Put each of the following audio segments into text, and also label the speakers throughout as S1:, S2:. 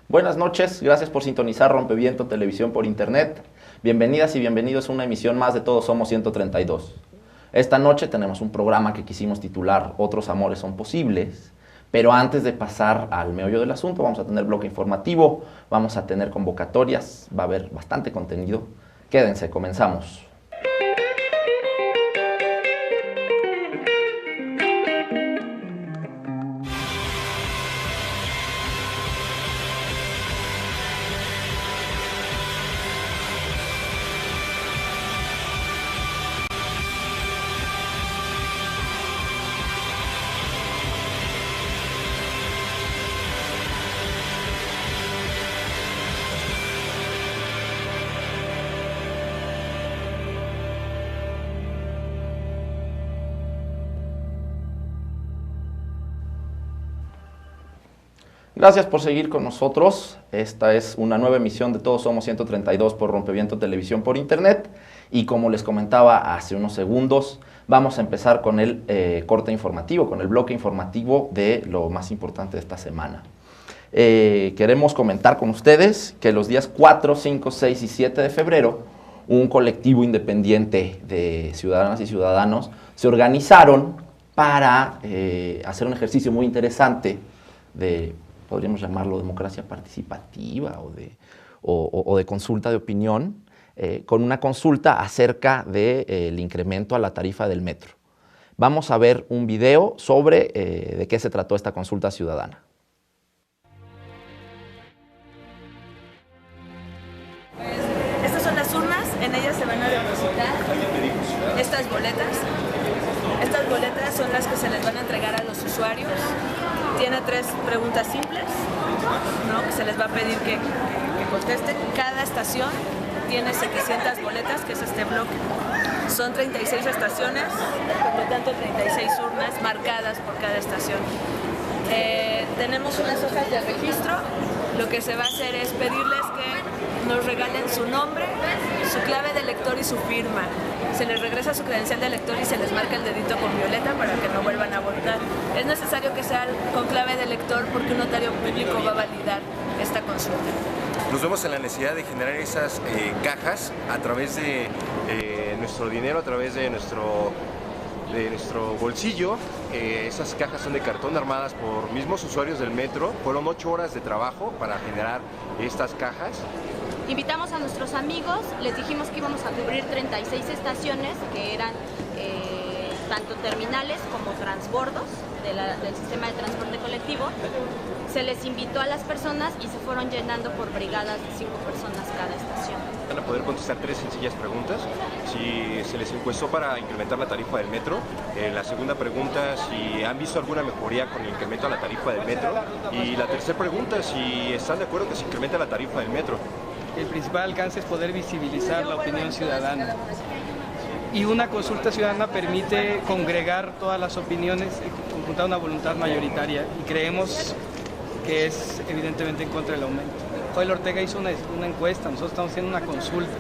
S1: Buenas noches, gracias por sintonizar Rompeviento Televisión por Internet. Bienvenidas y bienvenidos a una emisión más de Todos Somos 132. Esta noche tenemos un programa que quisimos titular Otros Amores Son Posibles, pero antes de pasar al meollo del asunto vamos a tener bloque informativo, vamos a tener convocatorias, va a haber bastante contenido. Quédense, comenzamos. Gracias por seguir con nosotros. Esta es una nueva emisión de Todos Somos 132 por Rompeviento Televisión por Internet. Y como les comentaba hace unos segundos, vamos a empezar con el corte informativo, con el bloque informativo de lo más importante de esta semana. Queremos comentar con ustedes que los días 4, 5, 6 y 7 de febrero, un colectivo independiente de ciudadanas y ciudadanos se organizaron para hacer un ejercicio muy interesante de, podríamos llamarlo, democracia participativa o de consulta de opinión, con una consulta acerca del incremento a la tarifa del metro. Vamos a ver un video sobre de qué se trató esta consulta ciudadana.
S2: Estas son las urnas, en ellas se van a depositar estas boletas. Estas boletas son las que se les van a entregar a los usuarios. Tiene 3 preguntas simples, ¿no?, que se les va a pedir que contesten. Cada estación tiene 700 boletas, que es este bloque. Son 36 estaciones, por lo tanto 36 urnas marcadas por cada estación. Tenemos unas hojas de registro. Lo que se va a hacer es pedirles que nos regalen su nombre, su clave de lector y su firma. Se les regresa su credencial de lector y se les marca el dedito con violeta para que no vuelvan a votar. Es necesario que sea con clave de lector porque un notario público va a validar esta consulta.
S3: Nos vemos en la necesidad de generar esas cajas a través de nuestro dinero, a través de nuestro bolsillo. Esas cajas son de cartón armadas por mismos usuarios del metro. Fueron 8 horas de trabajo para generar estas cajas.
S4: Invitamos a nuestros amigos, les dijimos que íbamos a cubrir 36 estaciones que eran tanto terminales como transbordos del sistema de transporte colectivo. Se les invitó a las personas y se fueron llenando por brigadas de 5 personas cada estación.
S3: Van a poder contestar 3 sencillas preguntas. Si se les encuestó para incrementar la tarifa del metro. La segunda pregunta, si han visto alguna mejoría con el incremento a la tarifa del metro. Y la tercera pregunta, si están de acuerdo que se incremente la tarifa del metro.
S5: El principal alcance es poder visibilizar la opinión ciudadana. Y una consulta ciudadana permite congregar todas las opiniones y conjuntar una voluntad mayoritaria. Y creemos que es evidentemente en contra del aumento. Joel Ortega hizo una encuesta, nosotros estamos haciendo una consulta.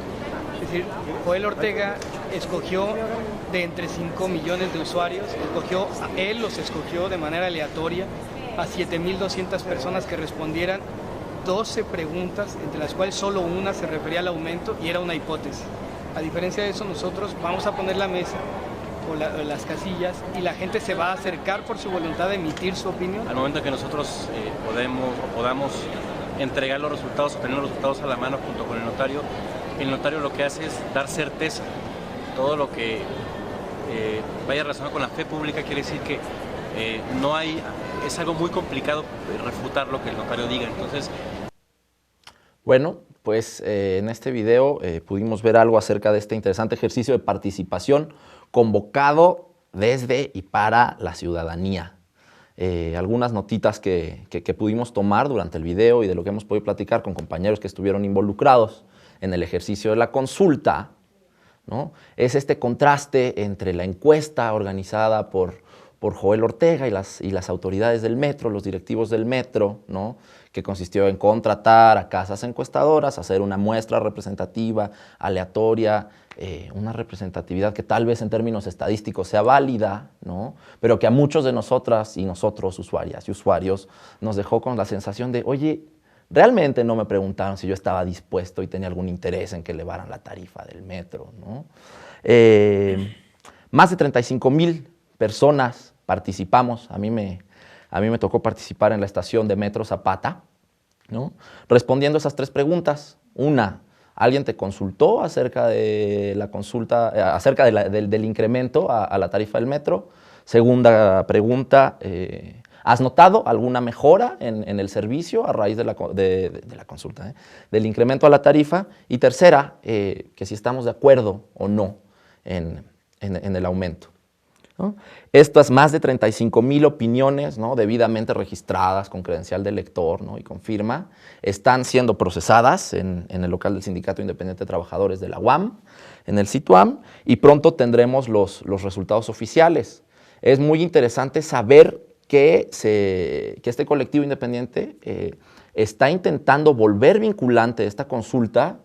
S5: Es decir, Joel Ortega escogió de entre 5 millones de usuarios, él los escogió de manera aleatoria a 7.200 personas que respondieran 12 preguntas, entre las cuales solo una se refería al aumento y era una hipótesis. A diferencia de eso, nosotros vamos a poner la mesa o las casillas y la gente se va a acercar por su voluntad de emitir su opinión.
S6: Al momento que nosotros podamos entregar los resultados, tener los resultados a la mano junto con el notario lo que hace es dar certeza. Todo lo que vaya relacionado con la fe pública quiere decir que es algo muy complicado refutar lo que el notario diga. Entonces,
S1: bueno, pues en este video pudimos ver algo acerca de este interesante ejercicio de participación convocado desde y para la ciudadanía. Algunas notitas que pudimos tomar durante el video y de lo que hemos podido platicar con compañeros que estuvieron involucrados en el ejercicio de la consulta, ¿no? Es este contraste entre la encuesta organizada por Joel Ortega y las autoridades del metro, los directivos del metro, ¿no?, que consistió en contratar a casas encuestadoras, hacer una muestra representativa, aleatoria, una representatividad que tal vez en términos estadísticos sea válida, ¿no? Pero que a muchos de nosotras y nosotros, usuarias y usuarios, nos dejó con la sensación de, oye, realmente no me preguntaron si yo estaba dispuesto y tenía algún interés en que elevaran la tarifa del metro, ¿no? Más de 35,000 personas participamos, a mí me tocó participar en la estación de Metro Zapata, ¿no? Respondiendo esas 3 preguntas. Una, ¿alguien te consultó acerca de la consulta, acerca del incremento a la tarifa del metro? Segunda pregunta, ¿has notado alguna mejora en el servicio a raíz de la consulta, del incremento a la tarifa? Y tercera, que si estamos de acuerdo o no en el aumento, ¿no? Estas más de 35,000 opiniones, ¿no?, debidamente registradas con credencial de lector, ¿no?, y con firma, están siendo procesadas en el local del Sindicato Independiente de Trabajadores de la UAM, en el SITUAM, y pronto tendremos los resultados oficiales. Es muy interesante saber que este colectivo independiente está intentando volver vinculante esta consulta,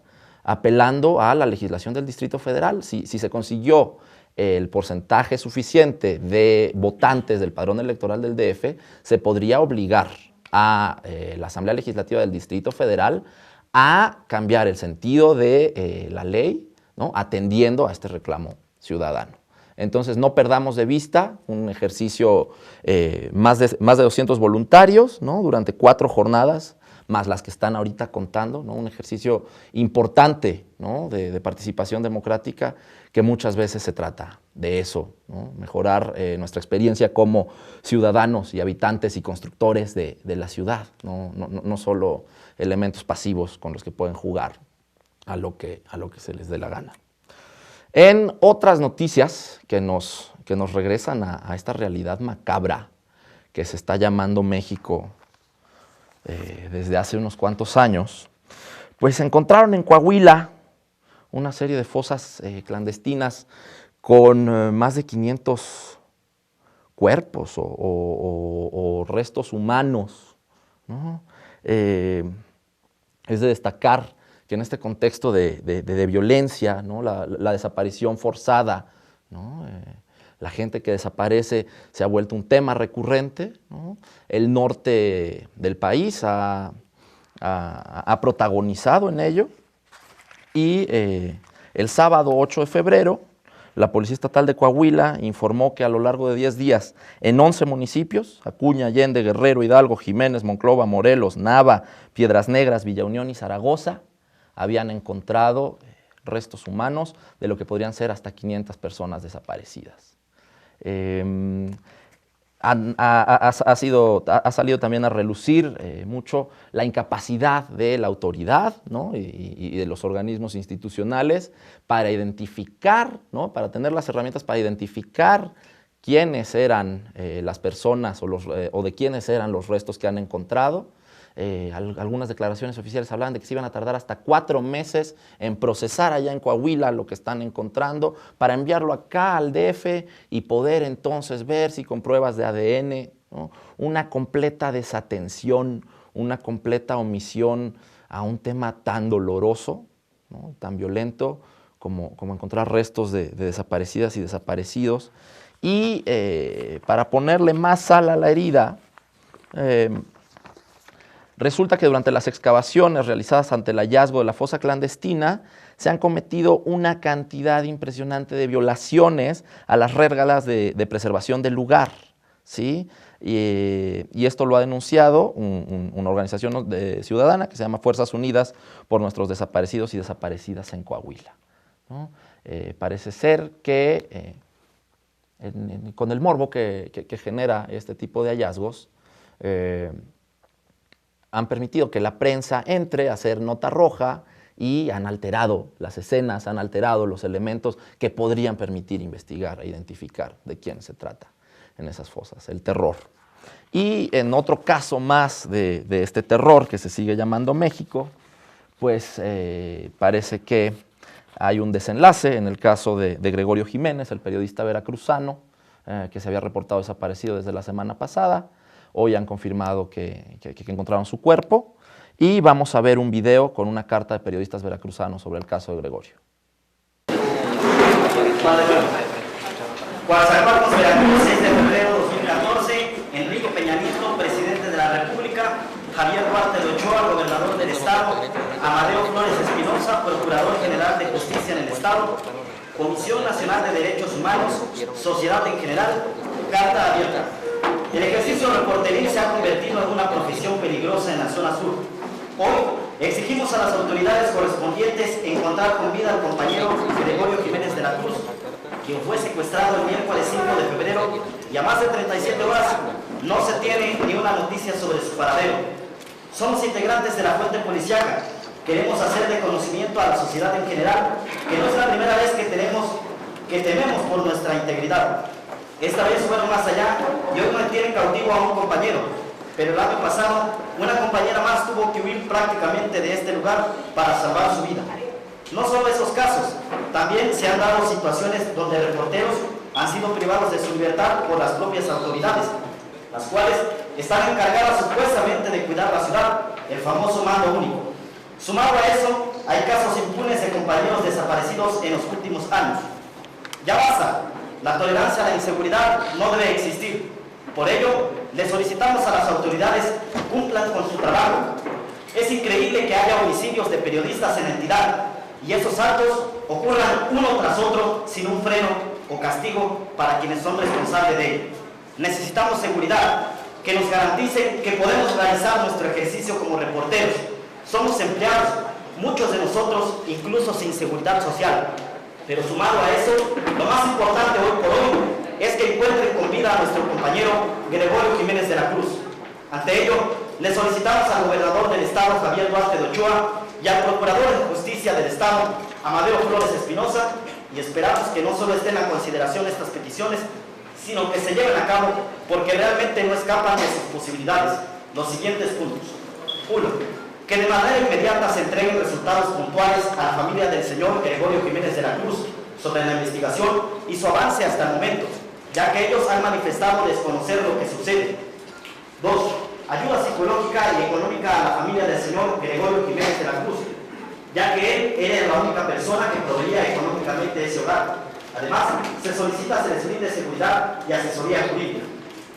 S1: apelando a la legislación del Distrito Federal. Si se consiguió el porcentaje suficiente de votantes del padrón electoral del DF, se podría obligar a la Asamblea Legislativa del Distrito Federal a cambiar el sentido de la ley, ¿no?, atendiendo a este reclamo ciudadano. Entonces, no perdamos de vista un ejercicio, más de 200 voluntarios, ¿no?, durante 4 jornadas, más las que están ahorita contando, ¿no?, un ejercicio importante, ¿no?, de participación democrática, que muchas veces se trata de eso, ¿no?, mejorar nuestra experiencia como ciudadanos y habitantes y constructores de la ciudad, no solo elementos pasivos con los que pueden jugar a lo que se les dé la gana. En otras noticias que nos regresan a esta realidad macabra que se está llamando México desde hace unos cuantos años, pues se encontraron en Coahuila una serie de fosas clandestinas con más de 500 cuerpos o restos humanos, ¿no? Es de destacar que en este contexto de violencia, ¿no?, la desaparición forzada, ¿no?, la gente que desaparece se ha vuelto un tema recurrente, ¿no? El norte del país ha protagonizado en ello, y el sábado 8 de febrero, la Policía Estatal de Coahuila informó que a lo largo de 10 días, en 11 municipios, Acuña, Allende, Guerrero, Hidalgo, Jiménez, Monclova, Morelos, Nava, Piedras Negras, Villa Unión y Zaragoza, habían encontrado restos humanos de lo que podrían ser hasta 500 personas desaparecidas. Ha salido también a relucir mucho la incapacidad de la autoridad, ¿no?, y de los organismos institucionales para identificar, ¿no?, para tener las herramientas para identificar quiénes eran las personas o de quiénes eran los restos que han encontrado. Algunas declaraciones oficiales hablaban de que se iban a tardar hasta 4 meses en procesar allá en Coahuila lo que están encontrando para enviarlo acá al DF y poder entonces ver si con pruebas de ADN, ¿no?, una completa desatención, una completa omisión a un tema tan doloroso, ¿no?, tan violento como encontrar restos de desaparecidas y desaparecidos. Y para ponerle más sal a la herida, resulta que durante las excavaciones realizadas ante el hallazgo de la fosa clandestina se han cometido una cantidad impresionante de violaciones a las reglas de preservación del lugar, ¿sí? Y esto lo ha denunciado una organización ciudadana que se llama Fuerzas Unidas por Nuestros Desaparecidos y Desaparecidas en Coahuila, ¿no? Parece ser que con el morbo que genera este tipo de hallazgos, han permitido que la prensa entre a hacer nota roja y han alterado las escenas, han alterado los elementos que podrían permitir investigar e identificar de quién se trata en esas fosas, el terror. Y en otro caso más de este terror que se sigue llamando México, pues parece que hay un desenlace en el caso de Gregorio Jiménez, el periodista veracruzano, que se había reportado desaparecido desde la semana pasada. Hoy han confirmado que encontraron su cuerpo y vamos a ver un video con una carta de periodistas veracruzanos sobre el caso de Gregorio.
S7: Coatzacoalcos, Veracruz, 6 de febrero de 2014, Enrique Peña Nieto, presidente de la República, Javier Duarte de Ochoa, gobernador del Estado, Amadeo Flores Espinosa, procurador general de justicia en el Estado, Comisión Nacional de Derechos Humanos, sociedad en general, carta abierta. El ejercicio reporteril se ha convertido en una profesión peligrosa en la zona sur. Hoy exigimos a las autoridades correspondientes encontrar con vida al compañero Gregorio Jiménez de la Cruz, quien fue secuestrado el miércoles 5 de febrero y a más de 37 horas no se tiene ni una noticia sobre su paradero. Somos integrantes de la fuente policíaca. Queremos hacer de conocimiento a la sociedad en general que no es la primera vez que tememos por nuestra integridad. Esta vez fueron más allá y hoy mantienen cautivo a un compañero, pero el año pasado una compañera más tuvo que huir prácticamente de este lugar para salvar su vida. No solo esos casos, también se han dado situaciones donde reporteros han sido privados de su libertad por las propias autoridades, las cuales están encargadas supuestamente de cuidar la ciudad, el famoso mando único. Sumado a eso, hay casos impunes de compañeros desaparecidos en los últimos años. Ya basta, la tolerancia a la inseguridad no debe existir. Por ello, le solicitamos a las autoridades que cumplan con su trabajo. Es increíble que haya homicidios de periodistas en la entidad y esos actos ocurran uno tras otro sin un freno o castigo para quienes son responsables de ello. Necesitamos seguridad, que nos garanticen que podemos realizar nuestro ejercicio como reporteros. Somos empleados, muchos de nosotros incluso sin seguridad social. Pero sumado a eso, lo más importante hoy por hoy es que encuentren con vida a nuestro compañero Gregorio Jiménez de la Cruz. Ante ello, le solicitamos al gobernador del Estado, Javier Duarte de Ochoa, y al procurador de justicia del Estado, Amadeo Flores Espinosa, y esperamos que no solo estén a consideración estas peticiones, sino que se lleven a cabo porque realmente no escapan de sus posibilidades. Los siguientes puntos. 1. Que de manera inmediata se entreguen resultados puntuales a la familia del señor Gregorio Jiménez de la Cruz sobre la investigación y su avance hasta el momento, ya que ellos han manifestado desconocer lo que sucede. 2. Ayuda psicológica y económica a la familia del señor Gregorio Jiménez de la Cruz, ya que él era la única persona que proveía económicamente ese hogar. Además, se solicita se les brinde seguridad y asesoría jurídica.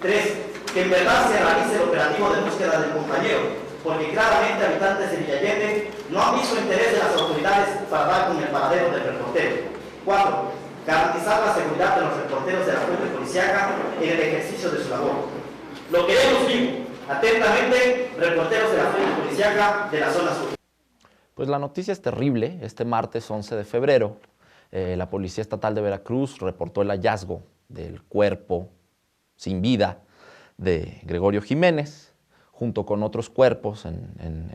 S7: 3. Que en verdad se realice el operativo de búsqueda del compañero, porque claramente habitantes de Villallende no han visto interés de las autoridades para dar con el paradero del reportero. 4. Garantizar la seguridad de los reporteros de la fuente policíaca en el ejercicio de su labor. Lo queremos vivo. Atentamente, reporteros de la fuente policíaca de la zona sur.
S1: Pues la noticia es terrible. Este martes 11 de febrero, la Policía Estatal de Veracruz reportó el hallazgo del cuerpo sin vida de Gregorio Jiménez, junto con otros cuerpos en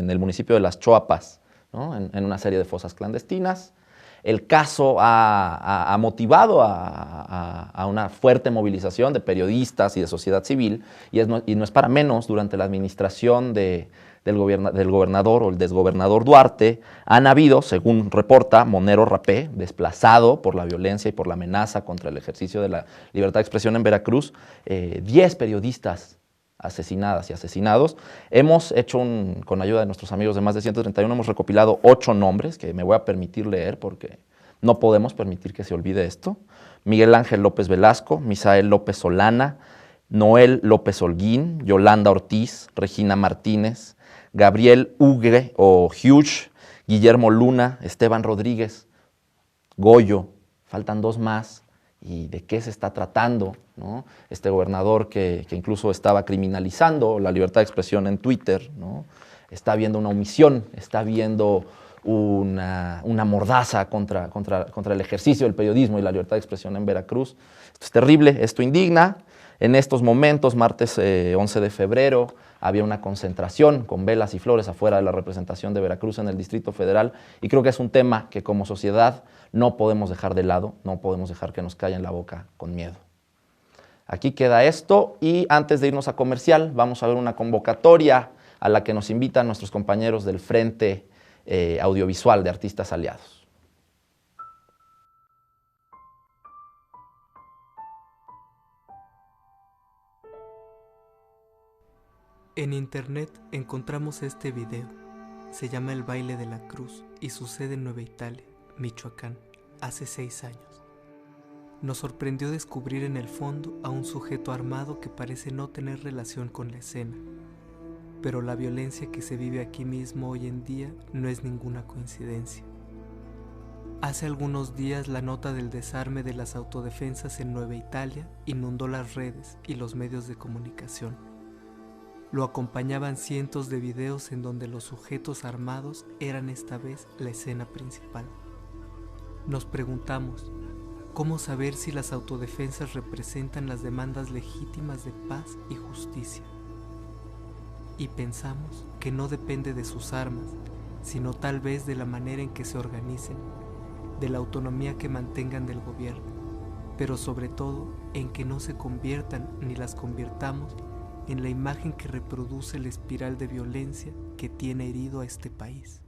S1: el municipio de Las Choapas, ¿no? en una serie de fosas clandestinas. El caso ha motivado a una fuerte movilización de periodistas y de sociedad civil, y no es para menos. Durante la administración del gobernador o el desgobernador Duarte, han habido, según reporta Monero Rapé, desplazado por la violencia y por la amenaza contra el ejercicio de la libertad de expresión en Veracruz, 10 periodistas asesinadas y asesinados. Hemos hecho, con ayuda de nuestros amigos de Más de 131, hemos recopilado 8 nombres que me voy a permitir leer porque no podemos permitir que se olvide esto. Miguel Ángel López Velasco, Misael López Solana, Noel López Holguín, Yolanda Ortiz, Regina Martínez, Gabriel Ugre o Hughes, Guillermo Luna, Esteban Rodríguez, Goyo. Faltan 2 más. ¿Y de qué se está tratando, ¿no? Este gobernador que incluso estaba criminalizando la libertad de expresión en Twitter, ¿no? Está viendo una omisión, está viendo una mordaza contra el ejercicio del periodismo y la libertad de expresión en Veracruz. Esto es terrible, esto indigna. En estos momentos, martes 11 de febrero, había una concentración con velas y flores afuera de la representación de Veracruz en el Distrito Federal, y creo que es un tema que como sociedad no podemos dejar de lado, no podemos dejar que nos callen la boca con miedo. Aquí queda esto, y antes de irnos a comercial vamos a ver una convocatoria a la que nos invitan nuestros compañeros del Frente Audiovisual de Artistas Aliados.
S8: En internet encontramos este video. Se llama El Baile de la Cruz y sucede en Nueva Italia, Michoacán. hace 6 años. Nos sorprendió descubrir en el fondo a un sujeto armado que parece no tener relación con la escena, pero la violencia que se vive aquí mismo hoy en día no es ninguna coincidencia. Hace algunos días la nota del desarme de las autodefensas en Nueva Italia inundó las redes y los medios de comunicación. Lo acompañaban cientos de videos en donde los sujetos armados eran esta vez la escena principal. Nos preguntamos, ¿cómo saber si las autodefensas representan las demandas legítimas de paz y justicia? Y pensamos que no depende de sus armas, sino tal vez de la manera en que se organicen, de la autonomía que mantengan del gobierno, pero sobre todo en que no se conviertan ni las convirtamos en la imagen que reproduce la espiral de violencia que tiene herido a este país.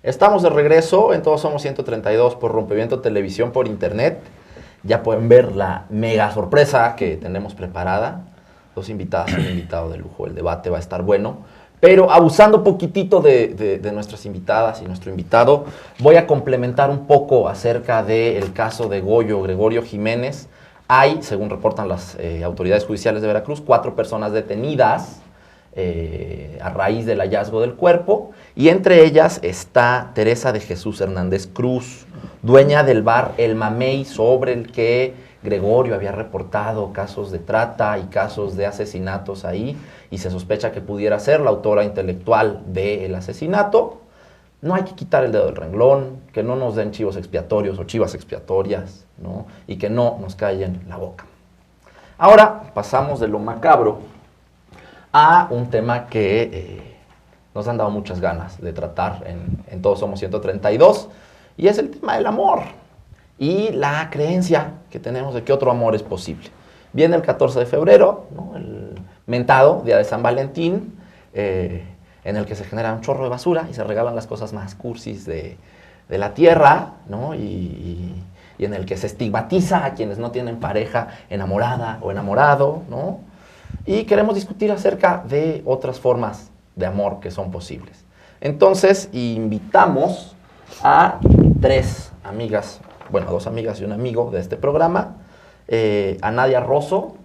S1: Estamos de regreso en Todos Somos 132 por Rompeviento Televisión por Internet. Ya pueden ver la mega sorpresa que tenemos preparada. Dos invitadas y un invitado de lujo. El debate va a estar bueno. Pero abusando poquitito de nuestras invitadas y nuestro invitado, voy a complementar un poco acerca del caso de Gregorio Jiménez. Hay, según reportan las autoridades judiciales de Veracruz, 4 personas detenidas a raíz del hallazgo del cuerpo, y entre ellas está Teresa de Jesús Hernández Cruz, dueña del bar El Mamey, sobre el que Gregorio había reportado casos de trata y casos de asesinatos ahí, y se sospecha que pudiera ser la autora intelectual del asesinato. No hay que quitar el dedo del renglón, que no nos den chivos expiatorios o chivas expiatorias, ¿no? Y que no nos callen la boca. Ahora pasamos de lo macabro a un tema que nos han dado muchas ganas de tratar en Todos Somos 132, y es el tema del amor y la creencia que tenemos de que otro amor es posible. Viene el 14 de febrero, ¿no? El mentado Día de San Valentín, en el que se genera un chorro de basura y se regalan las cosas más cursis de la tierra, ¿no? Y en el que se estigmatiza a quienes no tienen pareja enamorada o enamorado, ¿no? Y queremos discutir acerca de otras formas de amor que son posibles. Entonces, invitamos a 3 amigas, bueno, 2 amigas y un amigo de este programa, a Nadia Rosso,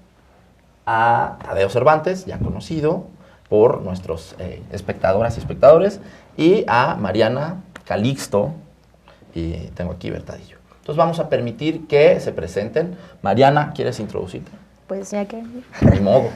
S1: a Tadeo Cervantes, ya conocido por nuestros espectadoras y espectadores, y a Mariana Calixto, y tengo aquí Bertadillo. Entonces vamos a permitir que se presenten. Mariana, ¿quieres introducirte?
S9: Pues ya que...
S1: Ni modo.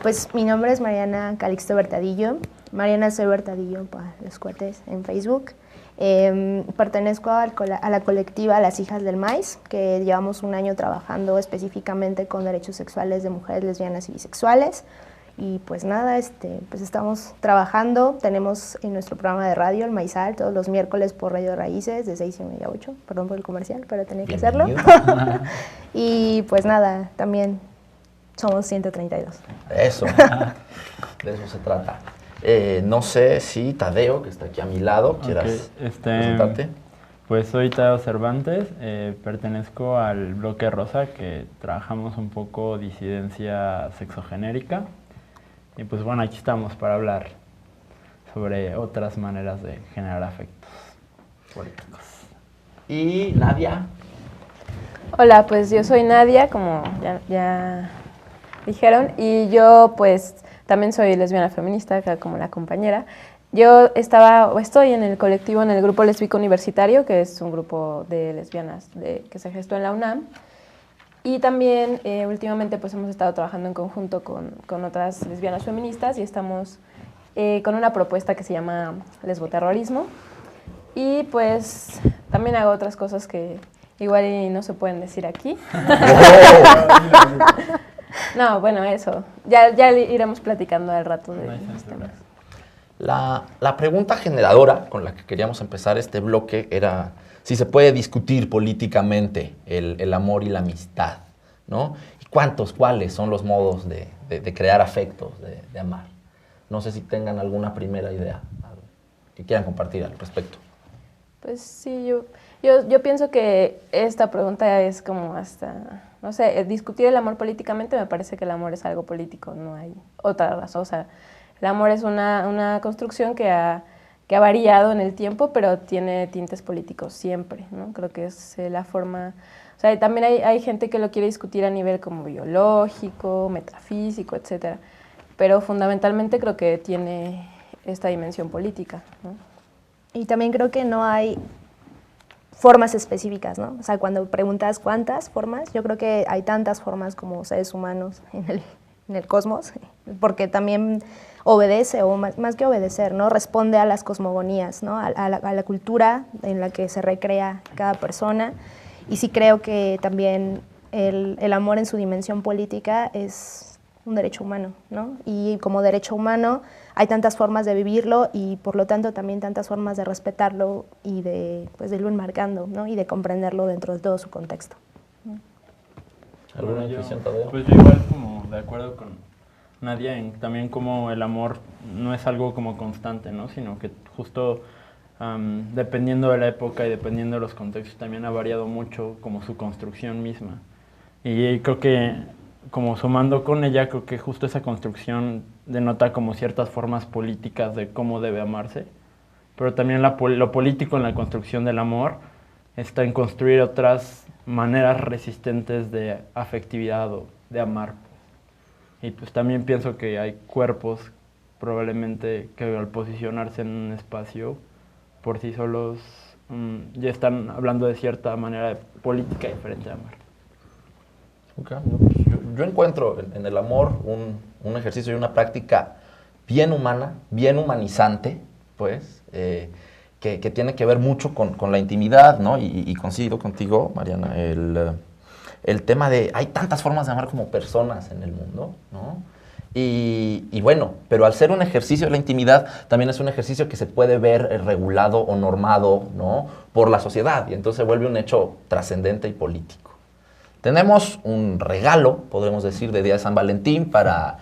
S9: Pues mi nombre es Mariana Calixto Bertadillo. Mariana C. Bertadillo para los cuates en Facebook. Pertenezco a la colectiva Las Hijas del Maíz, que llevamos un año trabajando específicamente con derechos sexuales de mujeres lesbianas y bisexuales. Y pues nada, pues estamos trabajando. Tenemos en nuestro programa de radio, El Maizal, todos los miércoles por Radio Raíces, de 6:30 a 8. Perdón por el comercial, pero tenía que hacerlo. Y pues nada, también somos 132.
S1: Eso, de eso se trata. No sé si Tadeo, que está aquí a mi lado, quieras presentarte.
S10: Pues soy Tadeo Cervantes, pertenezco al Bloque Rosa, que trabajamos un poco disidencia sexogenérica. Y pues bueno, aquí estamos para hablar sobre otras maneras de generar afectos políticos.
S1: Y Nadia.
S11: Hola, pues yo soy Nadia, como ya dijeron, y yo pues también soy lesbiana feminista, como la compañera. Yo estoy en el colectivo, en el grupo lésbico universitario, que es un grupo de lesbianas que se gestó en la UNAM. Y también últimamente pues hemos estado trabajando en conjunto con otras lesbianas feministas y estamos con una propuesta que se llama lesboterrorismo. Y pues también hago otras cosas que igual y no se pueden decir aquí. No, bueno, eso. Ya iremos platicando al rato de los temas.
S1: La pregunta generadora con la que queríamos empezar este bloque era si se puede discutir políticamente el amor y la amistad, ¿no? ¿Y cuáles son los modos de crear afectos, de amar? No sé si tengan alguna primera idea que quieran compartir al respecto.
S11: Pues sí, yo pienso que esta pregunta es como hasta, no sé, discutir el amor políticamente, me parece que el amor es algo político, no hay otra razón. O sea, el amor es una construcción que ha variado en el tiempo, pero tiene tintes políticos siempre, ¿no? Creo que es la forma... O sea, también hay gente que lo quiere discutir a nivel como biológico, metafísico, etcétera, pero fundamentalmente creo que tiene esta dimensión política, ¿no?
S9: Y también creo que no hay formas específicas, ¿no? O sea, cuando preguntas cuántas formas, yo creo que hay tantas formas como seres humanos en el cosmos, porque también obedece, o más que obedecer, ¿no? Responde a las cosmogonías, ¿no? A la cultura en la que se recrea cada persona. Y sí creo que también el amor en su dimensión política es un derecho humano, ¿no? Y como derecho humano hay tantas formas de vivirlo y por lo tanto también tantas formas de respetarlo y de irlo enmarcando, ¿no? Y de comprenderlo dentro de todo su contexto.
S1: ¿Alguna definición, Tadeo?
S10: Pues yo igual como de acuerdo con Nadia, también como el amor no es algo como constante, ¿no? Sino que justo dependiendo de la época y dependiendo de los contextos también ha variado mucho como su construcción misma. Y creo que como sumando con ella, creo que justo esa construcción denota como ciertas formas políticas de cómo debe amarse, pero también lo político en la construcción del amor está en construir otras maneras resistentes de afectividad o de amar. Y pues también pienso que hay cuerpos probablemente que al posicionarse en un espacio por sí solos ya están hablando de cierta manera de política diferente de amar.
S1: Okay. Yo encuentro en el amor un ejercicio y una práctica bien humana, bien humanizante, pues, que tiene que ver mucho con la intimidad, ¿no? Y coincido contigo, Mariana, el tema de hay tantas formas de amar como personas en el mundo, ¿no? Y bueno, pero al ser un ejercicio de la intimidad, también es un ejercicio que se puede ver regulado o normado, ¿no? Por la sociedad, y entonces se vuelve un hecho trascendente y político. Tenemos un regalo, podemos decir, de Día de San Valentín para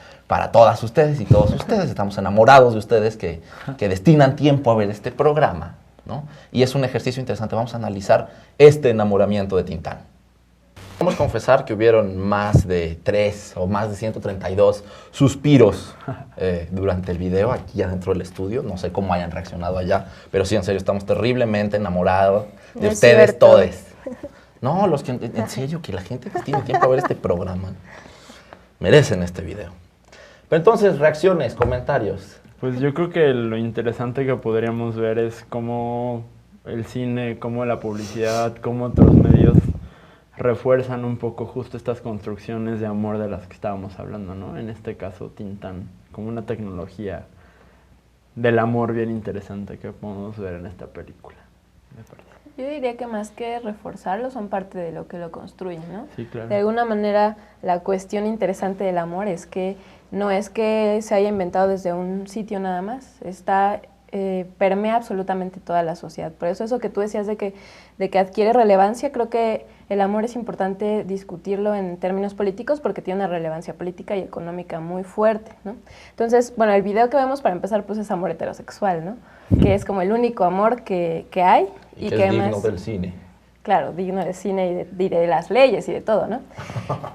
S1: todas ustedes y todos ustedes. Estamos enamorados de ustedes que destinan tiempo a ver este programa, ¿no? Y es un ejercicio interesante. Vamos a analizar este enamoramiento de Tintán. Vamos a confesar que hubieron más de 3 o más de 132 suspiros durante el video aquí adentro del estudio. No sé cómo hayan reaccionado allá, pero sí, en serio, estamos terriblemente enamorados de ustedes todos. No, en serio, que la gente tiene tiempo a ver este programa. merecen este video. Pero entonces, reacciones, comentarios.
S10: Pues yo creo que lo interesante que podríamos ver es cómo el cine, cómo la publicidad, cómo otros medios refuerzan un poco justo estas construcciones de amor de las que estábamos hablando, ¿no? En este caso, Tintán, como una tecnología del amor bien interesante que podemos ver en esta película, me parece.
S11: Yo diría que más que reforzarlo, son parte de lo que lo construyen, ¿no?
S10: Sí, claro.
S11: De alguna manera, la cuestión interesante del amor es que no es que se haya inventado desde un sitio nada más, permea absolutamente toda la sociedad. Por eso que tú decías de que adquiere relevancia, creo que el amor es importante discutirlo en términos políticos porque tiene una relevancia política y económica muy fuerte, ¿no? Entonces, bueno, el video que vemos para empezar pues es amor heterosexual, ¿no? Que es como el único amor que hay.
S1: Y que es digno del cine.
S11: Claro, digno del cine y de las leyes y de todo, ¿no?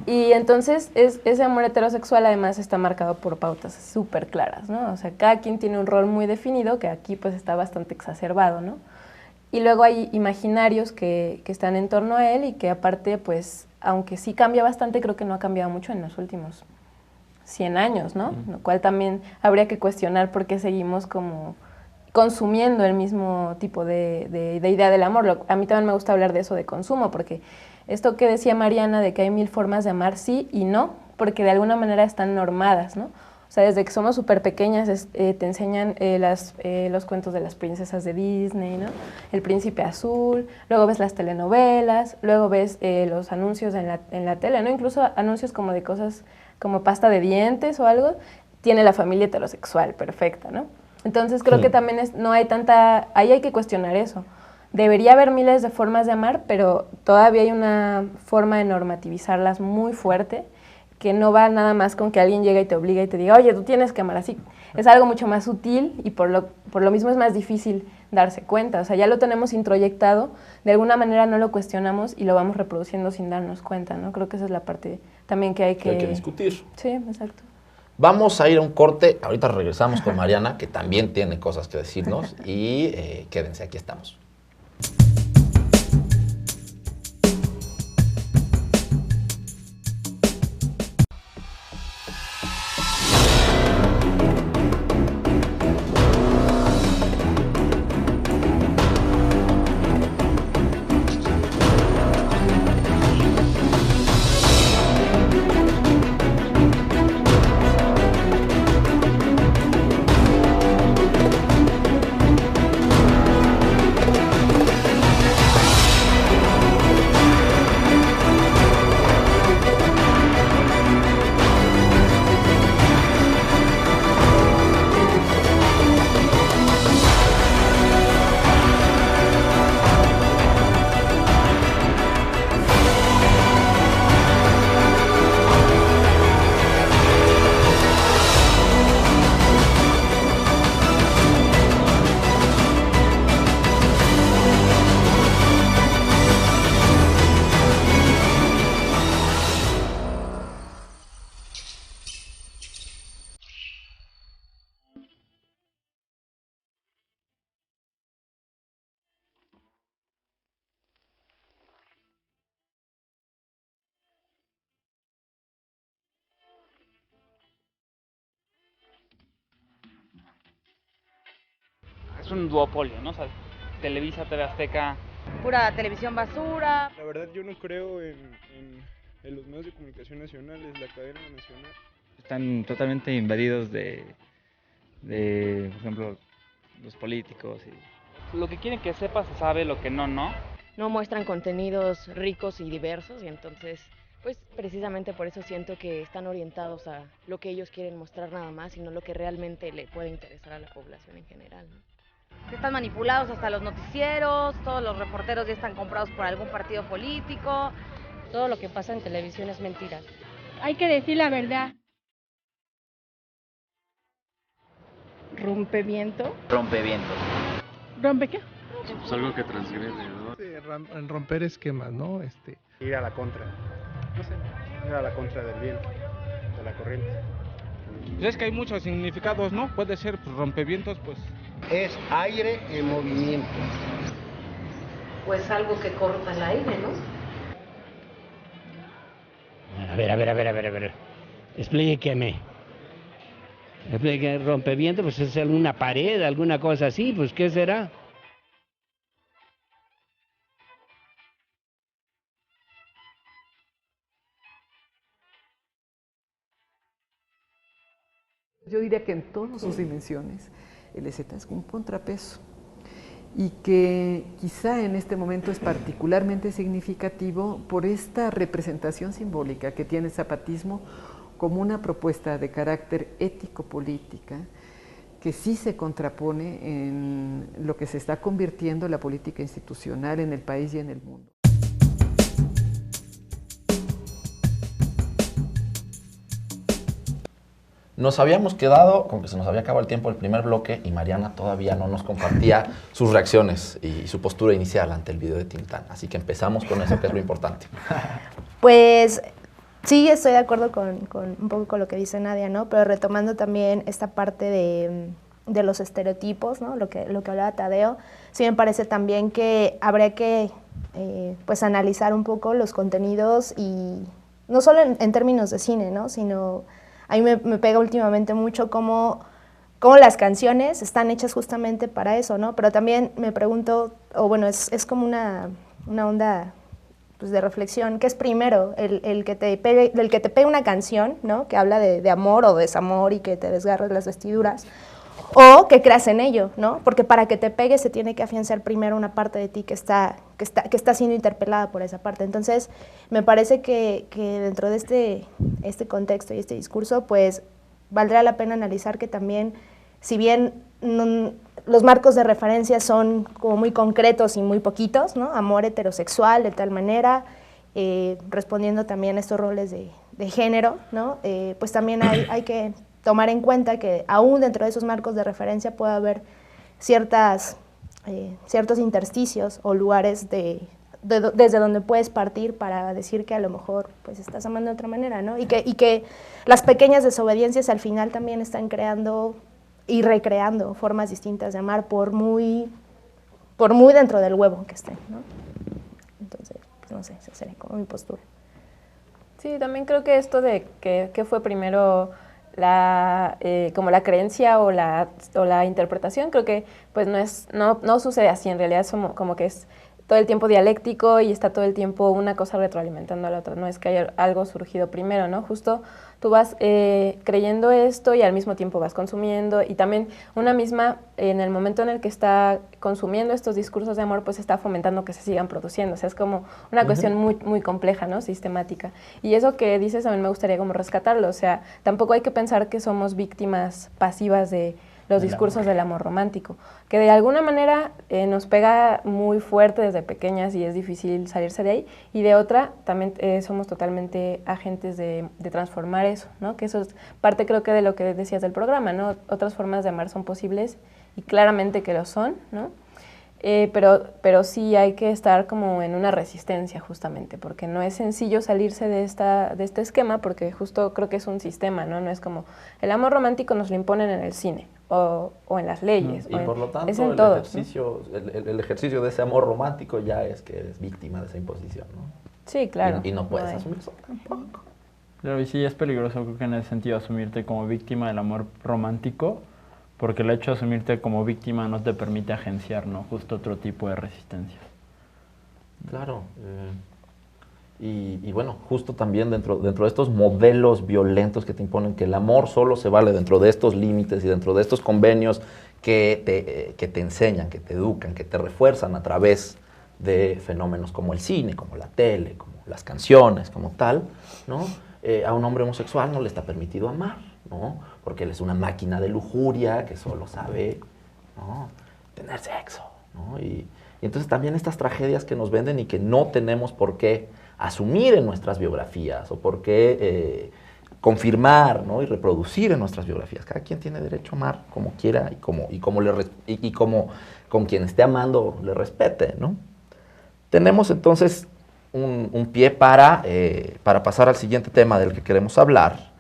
S11: Y entonces ese amor heterosexual además está marcado por pautas súper claras, ¿no? O sea, cada quien tiene un rol muy definido que aquí pues está bastante exacerbado, ¿no? Y luego hay imaginarios que están en torno a él y que aparte pues, aunque sí cambia bastante, creo que no ha cambiado mucho en los últimos 100 años, ¿no? Lo cual también habría que cuestionar por qué seguimos como consumiendo el mismo tipo de idea del amor. A mí también me gusta hablar de eso, de consumo, porque esto que decía Mariana, de que hay 1000 formas de amar, sí y no, porque de alguna manera están normadas, ¿no? O sea, desde que somos súper pequeñas te enseñan los cuentos de las princesas de Disney, ¿no? El Príncipe Azul, luego ves las telenovelas, luego ves los anuncios en la tele, ¿no? Incluso anuncios como de cosas como pasta de dientes o algo, tiene la familia heterosexual perfecta, ¿no? Entonces creo que también no hay tanta, ahí hay que cuestionar eso. Debería haber miles de formas de amar, pero todavía hay una forma de normativizarlas muy fuerte, que no va nada más con que alguien llegue y te obliga y te diga, oye, tú tienes que amar así. Es algo mucho más sutil y por lo mismo es más difícil darse cuenta. O sea, ya lo tenemos introyectado, de alguna manera no lo cuestionamos y lo vamos reproduciendo sin darnos cuenta, ¿no? Creo que esa es la parte también que hay que
S1: discutir.
S11: Sí, exacto.
S1: Vamos a ir a un corte, ahorita regresamos con Mariana, que también tiene cosas que decirnos, y quédense, aquí estamos.
S12: Es un duopolio, ¿no? O sea, Televisa, TV Azteca.
S13: Pura televisión basura.
S14: La verdad yo no creo en los medios de comunicación nacionales, la cadena nacional.
S15: Están totalmente invadidos de por ejemplo, los políticos.
S12: Lo que quieren que sepa se sabe, lo que no, no.
S13: No muestran contenidos ricos y diversos y entonces, pues precisamente por eso siento que están orientados a lo que ellos quieren mostrar nada más y no lo que realmente le puede interesar a la población en general, ¿no?
S16: Están manipulados hasta los noticieros, todos los reporteros ya están comprados por algún partido político.
S17: Todo lo que pasa en televisión es mentira.
S18: Hay que decir la verdad.
S19: Rompeviento.
S20: Rompeviento.
S18: ¿Rompe qué?
S21: Pues algo que transgrede, ¿no?
S22: Romper esquemas, ¿no?
S23: Ir a la contra. No sé, ir a la contra del viento, de la corriente.
S5: Pues es que hay muchos significados, ¿no? Puede ser pues, rompevientos, pues.
S24: Es aire en movimiento.
S25: Pues algo que corta el aire, ¿no?
S24: A ver. Explíqueme. Rompeviento, pues es alguna pared, alguna cosa así, pues ¿qué será?
S2: Yo diría que en todas sus dimensiones el EZ es un contrapeso y que quizá en este momento es particularmente significativo por esta representación simbólica que tiene el zapatismo como una propuesta de carácter ético-política que sí se contrapone en lo que se está convirtiendo la política institucional en el país y en el mundo.
S1: Nos habíamos quedado con que se nos había acabado el tiempo del primer bloque y Mariana todavía no nos compartía sus reacciones y su postura inicial ante el video de Tintán. Así que empezamos con eso, que es lo importante.
S9: Pues sí, estoy de acuerdo con un poco con lo que dice Nadia, ¿no? Pero retomando también esta parte de los estereotipos, ¿no? Lo que hablaba Tadeo, sí me parece también que habría que pues analizar un poco los contenidos y no solo en términos de cine, ¿no? Sino a mí me pega últimamente mucho cómo las canciones están hechas justamente para eso, ¿no? Pero también me pregunto, o bueno, es como una onda pues, de reflexión, ¿qué es primero? El que te pegue una canción, ¿no? Que habla de amor o desamor y que te desgarres las vestiduras, o que creas en ello, ¿no? Porque para que te pegue se tiene que afianzar primero una parte de ti que está siendo interpelada por esa parte. Entonces, me parece que dentro de este contexto y este discurso, pues, valdrá la pena analizar que también, si bien los marcos de referencia son como muy concretos y muy poquitos, ¿no? Amor heterosexual de tal manera, respondiendo también a estos roles de género, ¿no? Pues también hay que tomar en cuenta que aún dentro de esos marcos de referencia puede haber ciertos intersticios o lugares desde donde puedes partir para decir que a lo mejor pues estás amando de otra manera, ¿no? Y que las pequeñas desobediencias al final también están creando y recreando formas distintas de amar por muy dentro del huevo que estén, ¿no? Entonces, pues no sé, esa sería como mi postura.
S11: Sí, también creo que esto de que fue primero como la creencia o la interpretación, creo que pues no sucede así, en realidad es como que es todo el tiempo dialéctico y está todo el tiempo una cosa retroalimentando a la otra, no es que haya algo surgido primero, ¿no? Justo tú vas creyendo esto y al mismo tiempo vas consumiendo, y también una misma, en el momento en el que está consumiendo estos discursos de amor, pues está fomentando que se sigan produciendo, o sea, es como una cuestión muy, muy compleja, ¿no? Sistemática. Y eso que dices a mí me gustaría como rescatarlo, o sea, tampoco hay que pensar que somos víctimas pasivas de los discursos del amor romántico, que de alguna manera nos pega muy fuerte desde pequeñas y es difícil salirse de ahí, y de otra también somos totalmente agentes de transformar eso, ¿no? Que eso es parte, creo que, de lo que decías del programa, ¿no? Otras formas de amar son posibles y claramente que lo son, ¿no? Pero sí hay que estar como en una resistencia justamente, porque no es sencillo salirse de este esquema, porque justo creo que es un sistema, ¿no? No es como el amor romántico nos lo imponen en el cine o en las leyes.
S1: Y por lo tanto el ejercicio de ese amor romántico ya es que eres víctima de esa imposición, ¿no?
S11: Sí, claro.
S1: Y no puedes asumir eso tampoco.
S10: Claro, y sí es peligroso, creo que en ese sentido, asumirte como víctima del amor romántico, porque el hecho de asumirte como víctima no te permite agenciar, ¿no? Justo otro tipo de resistencia.
S1: Claro. Y bueno, justo también dentro de estos modelos violentos que te imponen, que el amor solo se vale dentro de estos límites y dentro de estos convenios que te enseñan, que te educan, que te refuerzan a través de fenómenos como el cine, como la tele, como las canciones, como tal, ¿no? A un hombre homosexual no le está permitido amar, ¿no? Porque él es una máquina de lujuria que solo sabe, ¿no?, tener sexo, ¿no? Y entonces también estas tragedias que nos venden y que no tenemos por qué asumir en nuestras biografías o por qué confirmar, ¿no?, y reproducir en nuestras biografías. Cada quien tiene derecho a amar como quiera y como con quien esté amando le respete, ¿no? Tenemos entonces un pie para pasar al siguiente tema del que queremos hablar,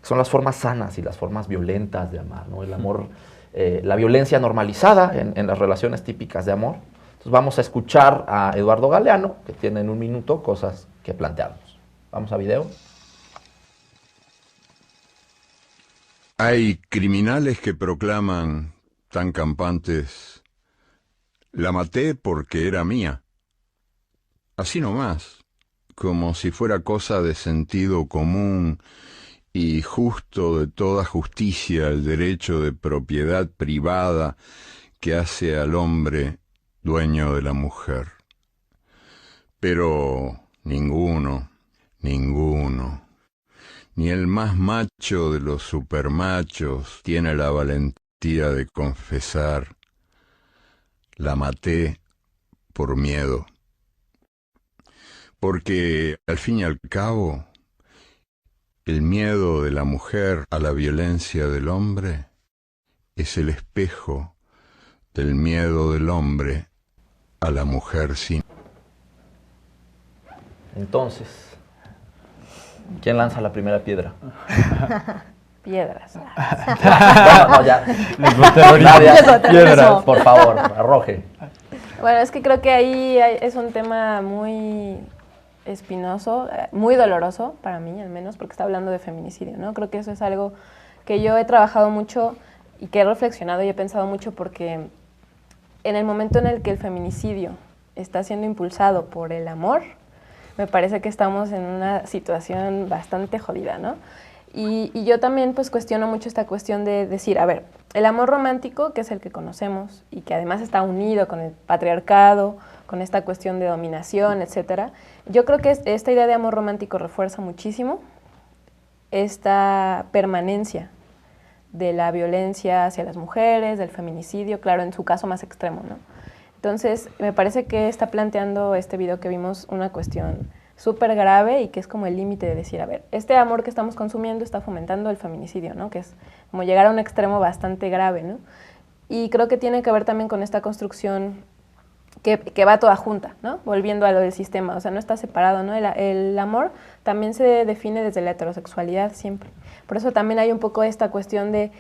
S1: que son las formas sanas y las formas violentas de amar, ¿no? El amor, la violencia normalizada en las relaciones típicas de amor. Entonces vamos a escuchar a Eduardo Galeano, que tiene en un minuto cosas que plantearnos. Vamos a video.
S3: Hay criminales que proclaman tan campantes: la maté porque era mía. Así nomás, como si fuera cosa de sentido común y justo de toda justicia el derecho de propiedad privada que hace al hombre dueño de la mujer. Pero ninguno, ni el más macho de los supermachos tiene la valentía de confesar: la maté por miedo. Porque, al fin y al cabo, el miedo de la mujer a la violencia del hombre es el espejo del miedo del hombre a la mujer sin.
S1: Entonces, ¿quién lanza la primera piedra?
S11: Piedras.
S1: No, ya. Piedras, por favor, arroje.
S11: Bueno, es que creo que ahí es un tema muy espinoso, muy doloroso para mí al menos, porque está hablando de feminicidio, ¿no? Creo que eso es algo que yo he trabajado mucho y que he reflexionado y he pensado mucho, porque en el momento en el que el feminicidio está siendo impulsado por el amor, me parece que estamos en una situación bastante jodida, ¿no? Y yo también pues cuestiono mucho esta cuestión de decir, a ver, el amor romántico, que es el que conocemos y que además está unido con el patriarcado, con esta cuestión de dominación, etcétera, yo creo que esta idea de amor romántico refuerza muchísimo esta permanencia de la violencia hacia las mujeres, del feminicidio, claro, en su caso más extremo, ¿no? Entonces, me parece que está planteando este video que vimos una cuestión súper grave y que es como el límite de decir, a ver, este amor que estamos consumiendo está fomentando el feminicidio, ¿no? Que es como llegar a un extremo bastante grave, ¿no? Y creo que tiene que ver también con esta construcción que va toda junta, ¿no? Volviendo a lo del sistema, o sea, no está separado, ¿no? El amor también se define desde la heterosexualidad siempre. Por eso también hay un poco esta cuestión de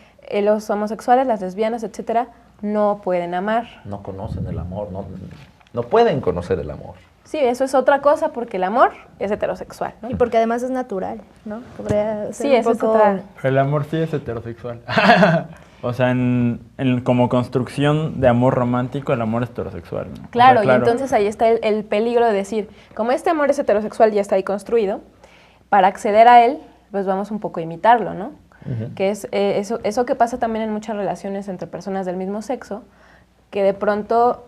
S11: los homosexuales, las lesbianas, etcétera, no pueden amar.
S1: No conocen el amor, no pueden conocer el amor.
S11: Sí, eso es otra cosa, porque el amor es heterosexual, ¿no?
S9: Y porque además es natural, ¿no? Podría ser
S11: sí, eso es otra.
S10: Pero el amor sí es heterosexual. O sea, como construcción de amor romántico, el amor es heterosexual, ¿no?
S11: Claro,
S10: o sea, claro,
S11: y entonces ahí está el peligro de decir, como este amor es heterosexual, ya está ahí construido, para acceder a él, pues vamos un poco a imitarlo, ¿no? Que es eso que pasa también en muchas relaciones entre personas del mismo sexo, que de pronto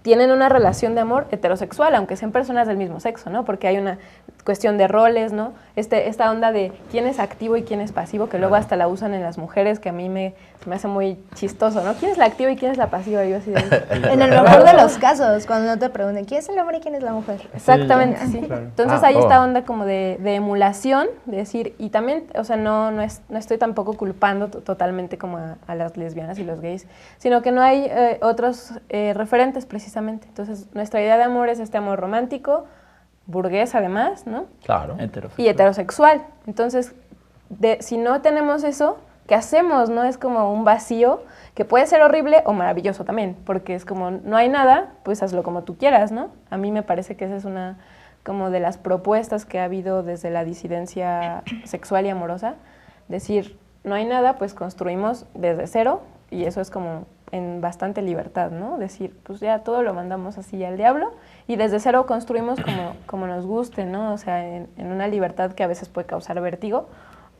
S11: tienen una relación de amor heterosexual, aunque sean personas del mismo sexo, ¿no? Porque hay una cuestión de roles, ¿no? Esta onda de quién es activo y quién es pasivo, que luego hasta la usan en las mujeres, que a mí me hace muy chistoso, ¿no? ¿Quién es la activa y quién es la pasiva? Yo así de...
S9: En el mejor de los casos, cuando no te pregunten quién es el hombre y quién es la mujer.
S11: Exactamente, sí. Claro. Entonces hay esta onda como de emulación, de decir, y también, o sea, no estoy tampoco culpando totalmente como a las lesbianas y los gays, sino que no hay otros referentes precisamente. Entonces, nuestra idea de amor es este amor romántico, burgués además, ¿no?
S1: Claro.
S11: Y heterosexual. Entonces, si no tenemos eso, ¿qué hacemos? ¿No? Es como un vacío que puede ser horrible o maravilloso también, porque es como no hay nada, pues hazlo como tú quieras, ¿no? A mí me parece que esa es una como de las propuestas que ha habido desde la disidencia sexual y amorosa, decir, no hay nada, pues construimos desde cero, y eso es como en bastante libertad, ¿no? Decir, pues ya todo lo mandamos así al diablo y desde cero construimos como nos guste, ¿no? O sea, en una libertad que a veces puede causar vértigo,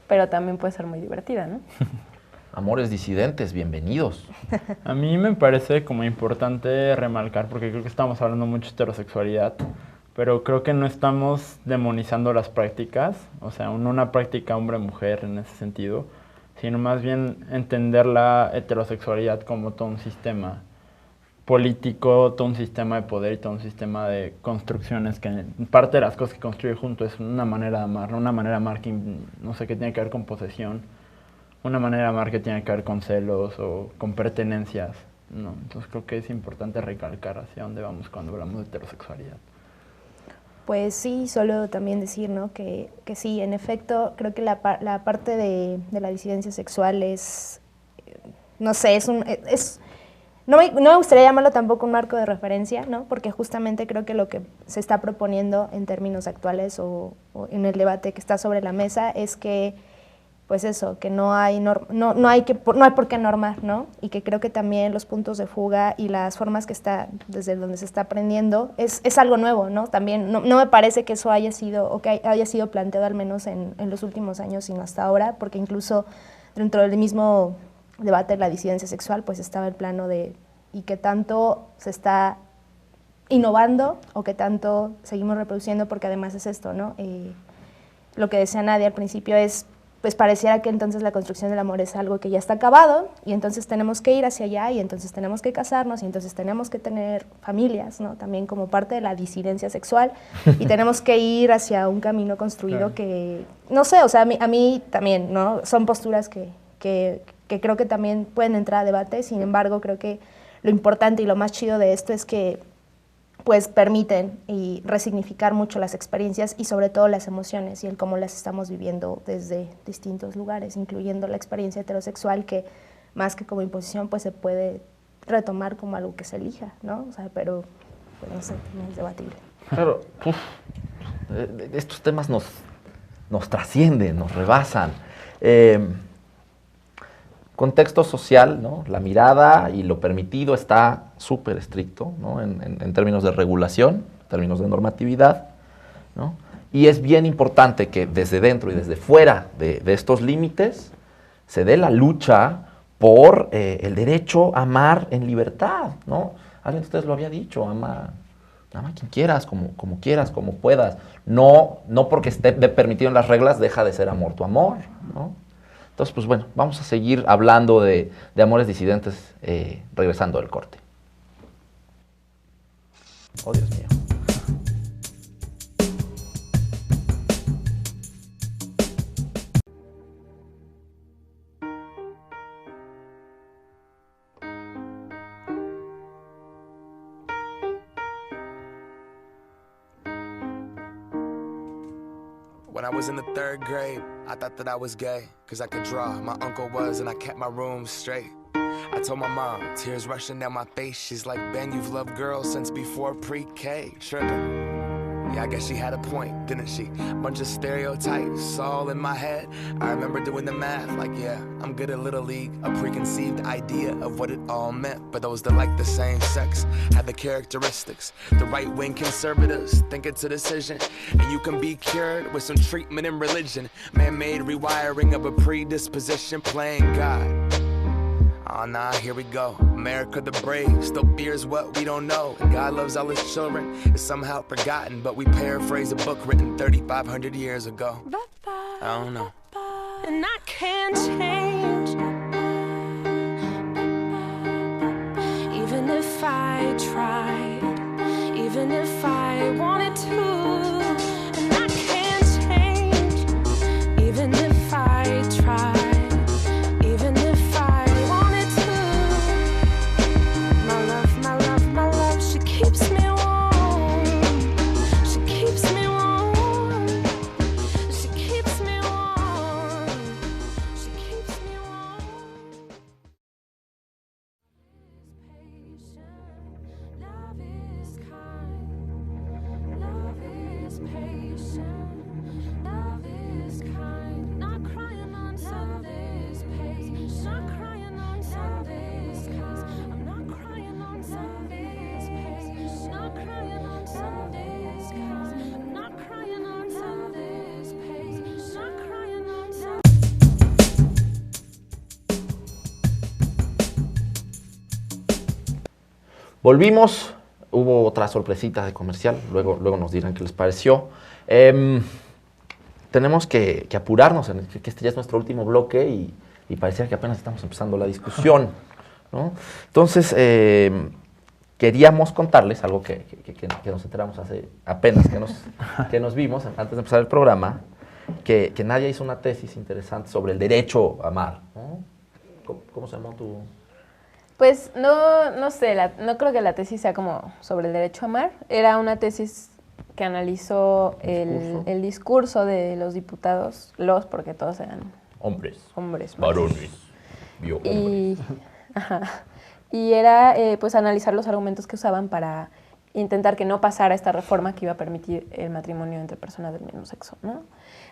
S11: pero también puede ser muy divertida, ¿no?
S1: Amores disidentes, bienvenidos.
S10: A mí me parece como importante remarcar, porque creo que estamos hablando mucho de heterosexualidad, pero creo que no estamos demonizando las prácticas, o sea, una práctica hombre-mujer en ese sentido, sino más bien entender la heterosexualidad como todo un sistema político, todo un sistema de poder y todo un sistema de construcciones que parte de las cosas que construye junto es una manera de amar, una manera de amar que no sé, qué tiene que ver con posesión, una manera de amar que tiene que ver con celos o con pertenencias, ¿no? Entonces creo que es importante recalcar hacia dónde vamos cuando hablamos de heterosexualidad.
S9: Pues sí, solo también decir, ¿no? que sí, en efecto, creo que la parte de la disidencia sexual es, no sé, no me gustaría llamarlo tampoco un marco de referencia, ¿no? Porque justamente creo que lo que se está proponiendo en términos actuales o en el debate que está sobre la mesa es que pues eso, que no hay por qué normar, ¿no? Y que creo que también los puntos de fuga y las formas que está, desde donde se está aprendiendo, es algo nuevo, ¿no? También no me parece que eso haya sido, o que haya sido planteado al menos en los últimos años, sino hasta ahora, porque incluso dentro del mismo debate de la disidencia sexual, pues estaba el plano de, y qué tanto se está innovando, o qué tanto seguimos reproduciendo, porque además es esto, ¿no? Lo que decía Nadia al principio es, pues pareciera que entonces la construcción del amor es algo que ya está acabado, y entonces tenemos que ir hacia allá, y entonces tenemos que casarnos, y entonces tenemos que tener familias, ¿no? También como parte de la disidencia sexual, y tenemos que ir hacia un camino construido, claro, que, no sé, o sea, a mí también, ¿no? Son posturas que creo que también pueden entrar a debate. Sin embargo, creo que lo importante y lo más chido de esto es que pues permiten y resignificar mucho las experiencias y sobre todo las emociones y el cómo las estamos viviendo desde distintos lugares, incluyendo la experiencia heterosexual, que más que como imposición pues se puede retomar como algo que se elija, ¿no? O sea, pero pues, no sé, también es debatible.
S1: Claro, estos temas nos trascienden, nos rebasan. Contexto social, ¿no? La mirada y lo permitido está súper estricto, ¿no? En términos de regulación, en términos de normatividad, ¿no? Y es bien importante que desde dentro y desde fuera de estos límites se dé la lucha por el derecho a amar en libertad, ¿no? Alguien de ustedes lo había dicho, ama a quien quieras, como quieras, como puedas. No porque esté permitido en las reglas, deja de ser amor tu amor, ¿no? Entonces, pues bueno, vamos a seguir hablando de amores disidentes regresando del corte. Oh, Dios mío.
S4: When I was in the 3rd grade, I thought that I was gay, cause I could draw. My uncle was, and I kept my room straight. I told my mom, tears rushing down my face. She's like, Ben, you've loved girls since before pre-K. Tripping. Yeah, I guess she had a point, didn't she? Bunch of stereotypes all in my head. I remember doing the math, like, yeah, I'm good at Little League. A preconceived idea of what it all meant. But those that like the same sex have the characteristics. The right-wing conservatives think it's a decision, and you can be cured with some treatment and religion. Man-made rewiring of a predisposition, playing God. Oh nah, here we go. America the brave still fears what we don't know. God loves all his children, it's somehow forgotten, but we paraphrase a book written 3,500 years ago. I don't know.
S6: And I can't change, even if I tried, even if I wanted to. And I can't change, even if I tried.
S1: Volvimos, hubo otra sorpresita de comercial, luego nos dirán qué les pareció. Tenemos que apurarnos, que este ya es nuestro último bloque y parecía que apenas estamos empezando la discusión, ¿no? Entonces, queríamos contarles algo que nos enteramos hace apenas que nos vimos antes de empezar el programa, que Nadia hizo una tesis interesante sobre el derecho a amar, ¿no? ¿Cómo se llamó tu...?
S11: Pues no sé, no creo que la tesis sea como sobre el derecho a amar. Era una tesis que analizó el discurso de los diputados, porque todos eran
S1: hombres,
S11: varones, y era pues analizar los argumentos que usaban para intentar que no pasara esta reforma que iba a permitir el matrimonio entre personas del mismo sexo, ¿no?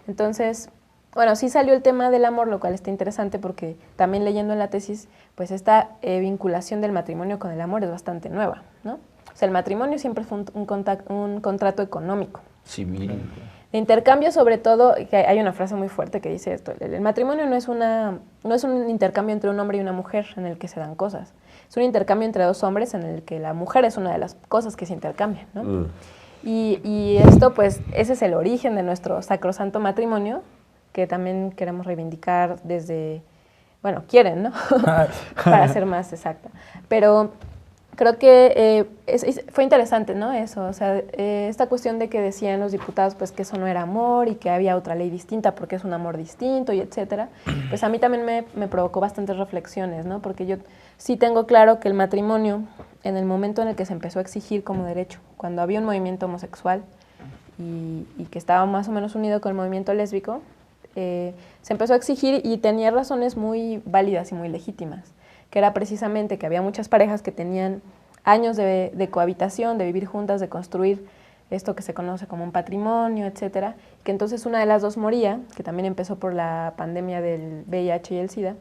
S11: Entonces, bueno, sí salió el tema del amor, lo cual está interesante porque también leyendo en la tesis, pues esta vinculación del matrimonio con el amor es bastante nueva, ¿no? O sea, el matrimonio siempre fue un contrato económico.
S1: Civil.
S11: De intercambio, sobre todo, que hay una frase muy fuerte que dice esto, el matrimonio no es un intercambio entre un hombre y una mujer en el que se dan cosas, es un intercambio entre dos hombres en el que la mujer es una de las cosas que se intercambian, ¿no? Y esto, pues, ese es el origen de nuestro sacrosanto matrimonio, que también queremos reivindicar desde, bueno, quieren, ¿no? Para ser más exacta. Pero creo que fue interesante, ¿no? Eso, o sea, esta cuestión de que decían los diputados, pues, que eso no era amor y que había otra ley distinta porque es un amor distinto y etcétera, pues a mí también me provocó bastantes reflexiones, ¿no? Porque yo sí tengo claro que el matrimonio, en el momento en el que se empezó a exigir como derecho, cuando había un movimiento homosexual y que estaba más o menos unido con el movimiento lésbico, se empezó a exigir y tenía razones muy válidas y muy legítimas, que era precisamente que había muchas parejas que tenían años de cohabitación, de vivir juntas, de construir esto que se conoce como un patrimonio, etcétera, que entonces una de las dos moría, que también empezó por la pandemia del VIH y el SIDA,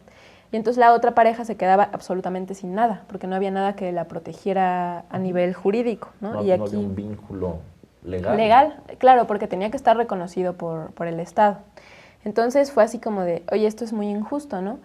S11: y entonces la otra pareja se quedaba absolutamente sin nada, porque no había nada que la protegiera a nivel jurídico, ¿no? Y
S1: no
S11: aquí,
S1: había un vínculo legal.
S11: Legal, claro, porque tenía que estar reconocido por el Estado. Entonces fue así como de, oye, esto es muy injusto, ¿no?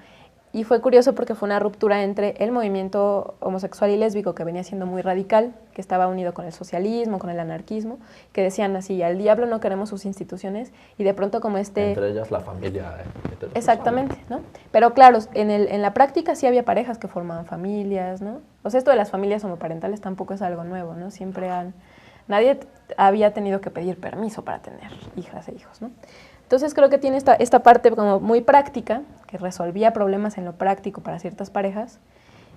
S11: Y fue curioso porque fue una ruptura entre el movimiento homosexual y lésbico, que venía siendo muy radical, que estaba unido con el socialismo, con el anarquismo, que decían así, al diablo no queremos sus instituciones, y de pronto como
S1: Entre ellas la familia heterosexual.
S11: Exactamente, ¿no? Pero claro, en la práctica sí había parejas que formaban familias, ¿no? O sea, esto de las familias homoparentales tampoco es algo nuevo, ¿no? Nadie había tenido que pedir permiso para tener hijas e hijos, ¿no? Entonces creo que tiene esta parte como muy práctica, que resolvía problemas en lo práctico para ciertas parejas,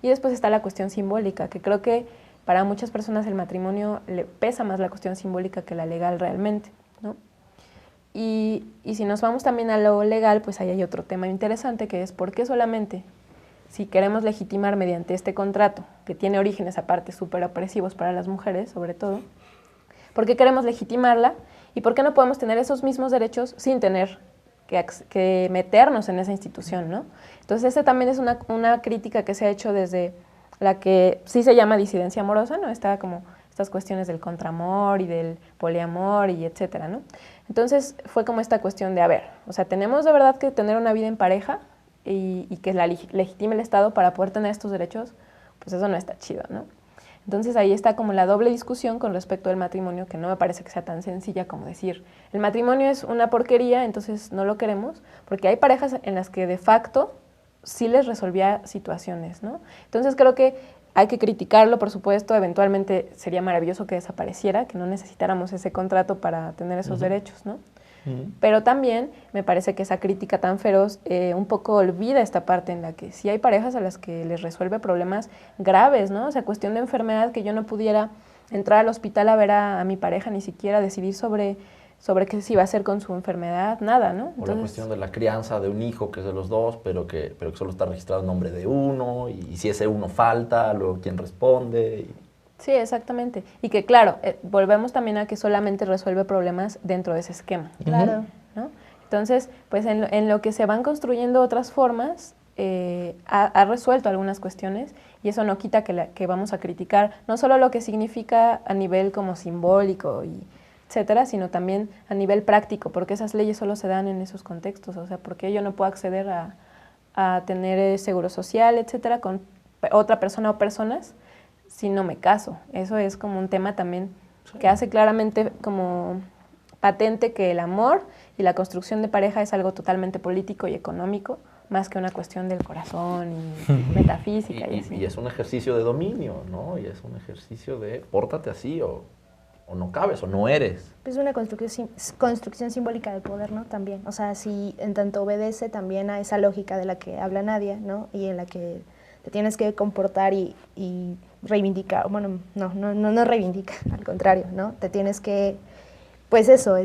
S11: y después está la cuestión simbólica, que creo que para muchas personas el matrimonio le pesa más la cuestión simbólica que la legal realmente, ¿no? Y si nos vamos también a lo legal, pues ahí hay otro tema interesante, que es por qué solamente, si queremos legitimar mediante este contrato, que tiene orígenes aparte súper opresivos para las mujeres, sobre todo, ¿por qué queremos legitimarla? ¿Y por qué no podemos tener esos mismos derechos sin tener que meternos en esa institución, ¿no? Entonces, esta también es una crítica que se ha hecho desde la que sí se llama disidencia amorosa, ¿no? Está como estas cuestiones del contramor y del poliamor y etcétera, ¿no? Entonces, fue como esta cuestión de, a ver, o sea, tenemos de verdad que tener una vida en pareja y que la legitime el Estado para poder tener estos derechos, pues eso no está chido, ¿no? Entonces ahí está como la doble discusión con respecto al matrimonio, que no me parece que sea tan sencilla como decir, el matrimonio es una porquería, entonces no lo queremos, porque hay parejas en las que de facto sí les resolvía situaciones, ¿no? Entonces creo que hay que criticarlo, por supuesto, eventualmente sería maravilloso que desapareciera, que no necesitáramos ese contrato para tener esos derechos, ¿no? Pero también me parece que esa crítica tan feroz un poco olvida esta parte en la que sí hay parejas a las que les resuelve problemas graves, ¿no? O sea, cuestión de enfermedad, que yo no pudiera entrar al hospital a ver a mi pareja, ni siquiera decidir sobre qué se iba a hacer con su enfermedad, nada, ¿no?
S1: Entonces, o la cuestión de la crianza de un hijo que es de los dos, pero que solo está registrado el nombre de uno, y si ese uno falta, luego quién responde.
S11: Sí, exactamente. Y que claro, volvemos también a que solamente resuelve problemas dentro de ese esquema.
S9: Claro.
S11: ¿No? Entonces, pues en lo que se van construyendo otras formas, ha resuelto algunas cuestiones, y eso no quita que vamos a criticar no solo lo que significa a nivel como simbólico y etcétera, sino también a nivel práctico, porque esas leyes solo se dan en esos contextos. O sea, porque yo no puedo acceder a tener seguro social, etcétera, con otra persona o personas si no me caso. Eso es como un tema también que hace claramente como patente que el amor y la construcción de pareja es algo totalmente político y económico, más que una cuestión del corazón y metafísica.
S1: Y es un ejercicio de dominio, ¿no? Y es un ejercicio de pórtate así o no cabes o no eres.
S9: Es una construcción simbólica de poder, ¿no? También. O sea, si en tanto obedece también a esa lógica de la que habla Nadia, ¿no? Y en la que te tienes que comportar y reivindicar, bueno, no reivindica, al contrario, ¿no? Te tienes que, pues eso,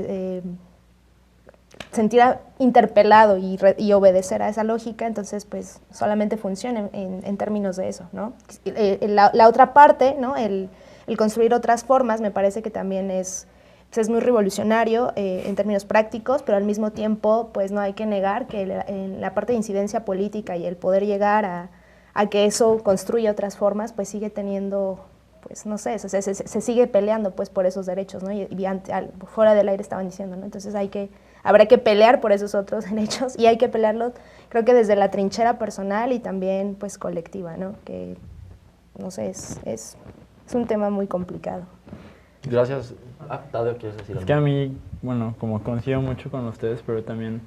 S9: sentir interpelado y obedecer a esa lógica, entonces pues solamente funciona en términos de eso, ¿no? La otra parte, ¿no? El construir otras formas me parece que también es pues es muy revolucionario en términos prácticos, pero al mismo tiempo pues no hay que negar que en la parte de incidencia política y el poder llegar a que eso construya otras formas, pues sigue teniendo, pues no sé, se sigue peleando pues por esos derechos, ¿no? Y fuera del aire estaban diciendo, ¿no? Entonces habrá que pelear por esos otros derechos y hay que pelearlos, creo que desde la trinchera personal y también pues colectiva, ¿no? Que, no sé, es un tema muy complicado.
S1: Gracias. Tadeo, ¿quieres decir algo?
S10: Es que a mí, bueno, como coincido mucho con ustedes, pero también